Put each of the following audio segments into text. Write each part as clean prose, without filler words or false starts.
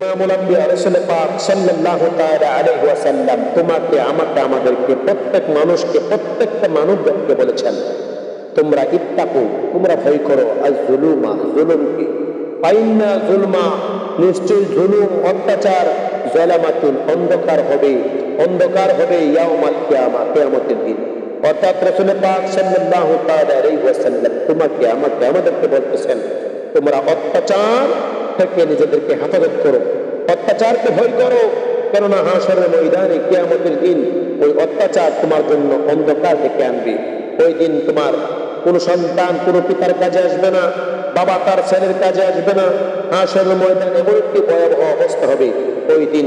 ইমামুল আম্বিয়া রাসূল পাক সাল্লাল্লাহু তাআলা আলাইহি ওয়াসাল্লাম তোমাকে আমাকে আমাদেরকে প্রত্যেক মানুষকে প্রত্যেকটা মানবজাতিকে বলেছেন তোমরা ইত্তাকু তোমরা ভয় করো আজ-জুলুমা জুলুমকে ফাইন্না জুলমা নিশ্চয় জুলুম অত্যাচার যালামাতুন অন্ধকার হবে ইয়াউমাল কিয়ামা কিয়ামতের দিন। অর্থাৎ রাসূল পাক সাল্লাল্লাহু তাআলা আলাইহি ওয়াসাল্লাম তোমাকে আমাকে আমাদেরকে বলতেছেন তোমরা অত্যাচার থেকে নিজেদেরকে হেফাজত করো, অত্যাচারকে ভয় করো, কেননা হাসরের ময়দানে কিয়ামতের দিন ওই অত্যাচার তোমার জন্য অন্ধকার ডেকে আনবে। ওই দিন তোমার কোনো সন্তান কোনো পিতার কাজে আসবে না, বাবা তার ছেলের কাজে আসবে না। হাসরের ময়দানে এমন একটি ভয়াবহ অবস্থা হবে, ওই দিন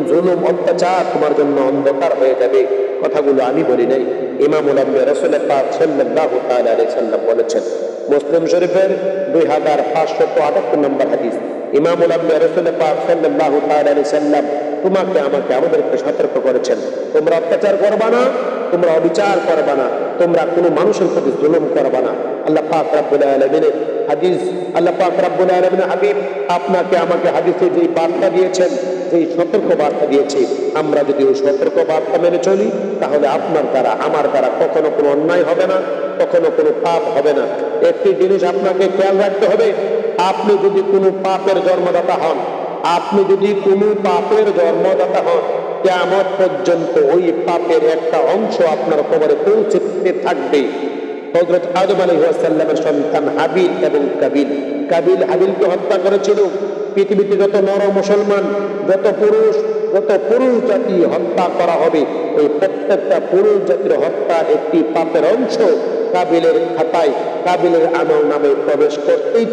জুলুম অত্যাচার তোমার জন্য অন্ধকার হয়ে যাবে। কথাগুলো আমি বলি নাই, ইমামুল আম্বিয়া রাসূল পাক সাল্লাল্লাহু তাআলা আলাইহি ওয়াসাল্লাম বলেছেন। মুসলিম শরীফের 2578 নম্বর হাদিস। ইমামুল আম্বিয়া রাসূল পাক সাল্লাল্লাহু তাআলা আলাইহি ওয়াসাল্লাম তোমাকে আমাকে আমাদেরকে সতর্ক করেছেন তোমরা অত্যাচার করবা না, তোমরা অবিচার করবা না, তোমরা কোনো মানুষের প্রতি জুলুম করবা না। আল্লাহ পাক রব্বুল আলামিনের হাদিস, আল্লাহ পাক রব্বুল আলামিনের হাবিব আপনাকে আমাকে হাদিসে যেই বার্তা দিয়েছেন, যেই সতর্ক বার্তা দিয়েছে, আমরা যদি ওই সতর্ক বার্তা মেনে চলি তাহলে আপনার দ্বারা আমার দ্বারা কখনো কোনো অন্যায় হবে না, কখনো কোনো পাপ হবে না। একটি জিনিস আপনাকে খেয়াল রাখতে হবে, আপনি যদি কোনো পাপের জন্মদাতা হন, কিয়ামত পর্যন্ত ওই পাপের একটা অংশ আপনার কবরে পৌঁছতে থাকবে। হযরত আদম আলাইহিস সালামের সন্তান হাবিল এবং কাবিল হাবিলকে হত্যা করেছিল। পৃথিবীতে যত নর মুসলমান, যত পুরুষ জাতি হত্যা করা হবে, ওই প্রত্যেকটা পুরুষ জাতির হত্যার একটি পাপের অংশ কাবিলের খাতায়, কাবিলের আমল নামে প্রবেশ করতেই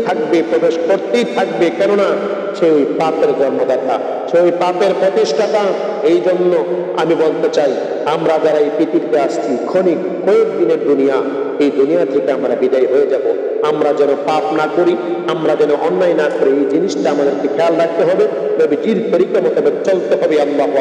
থাকবে। কেননা সে ওই পাপের জন্মদাতা, সে ওই পাপের প্রতিষ্ঠাতা। এই জন্য আমি বলতে চাই, আমরা যারা এই পৃথিবীতে আসছি কয়েক দিনের দুনিয়া, এই দুনিয়া থেকে আমরা বিদায় হয়ে যাব। আমরা যেন পাপ না করি, আমরা যেন অন্যায় না করি, এই জিনিসটা আমাদেরকে খেয়াল রাখতে হবে, নবীজির তরিকা মোতাবেক চলতে হবে। আল্লাহু